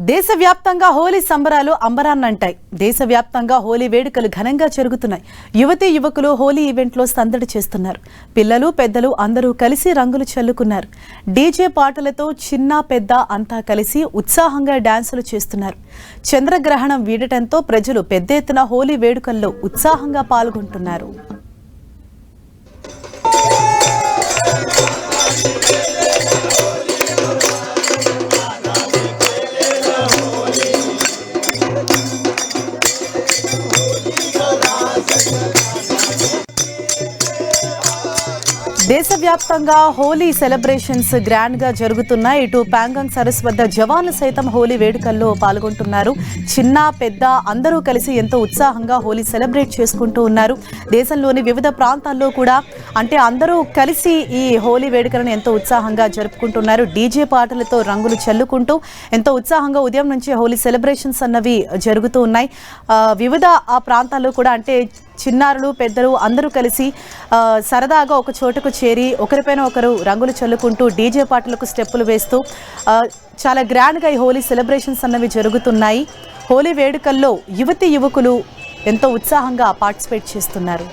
దేశవ్యాప్తంగా హోలీ సంబరాలు అంబరాన్నంటాయి. దేశవ్యాప్తంగా హోలీ వేడుకలు ఘనంగా జరుగుతున్నాయి. యువతీ యువకులు హోలీ ఈవెంట్లో సందడి చేస్తున్నారు. పిల్లలు పెద్దలు అందరూ కలిసి రంగులు చల్లుకున్నారు. డీజే పాటలతో చిన్న పెద్ద అంతా కలిసి ఉత్సాహంగా డాన్సులు చేస్తున్నారు. చంద్రగ్రహణం వీడటంతో ప్రజలు పెద్ద ఎత్తున హోలీ వేడుకల్లో ఉత్సాహంగా పాల్గొంటున్నారు. దేశవ్యాప్తంగా హోలీ సెలబ్రేషన్స్ గ్రాండ్ గా జరుగుతున్నాయి. ఇటు ప్యాంగాంగ్ సరస్సు వద్ద జవాన్లు సైతం హోలీ వేడుకల్లో పాల్గొంటున్నారు. చిన్న పెద్ద అందరూ కలిసి ఎంతో ఉత్సాహంగా హోలీ సెలబ్రేట్ చేసుకుంటూ ఉన్నారు. దేశంలోని వివిధ ప్రాంతాల్లో కూడా అందరూ కలిసి ఈ హోలీ వేడుకలను ఎంతో ఉత్సాహంగా జరుపుకుంటున్నారు. డీజే పాటలతో రంగులు చల్లుకుంటూ ఎంతో ఉత్సాహంగా ఉదయం నుంచి హోలీ సెలబ్రేషన్స్ అన్నవి జరుగుతూ ఉన్నాయి. వివిధ ఆ ప్రాంతాల్లో కూడా చిన్నారులు పెద్దలు అందరూ కలిసి సరదాగా ఒక చోటుకు చేరి ఒకరిపైన ఒకరు రంగులు చల్లుకుంటూ డీజే పాటలకు స్టెప్పులు వేస్తూ చాలా గ్రాండ్గా ఈ హోలీ సెలబ్రేషన్స్ అన్నవి జరుగుతున్నాయి. హోలీ వేడుకల్లో యువతీ యువకులు ఎంతో ఉత్సాహంగా పార్టిసిపేట్ చేస్తున్నారు.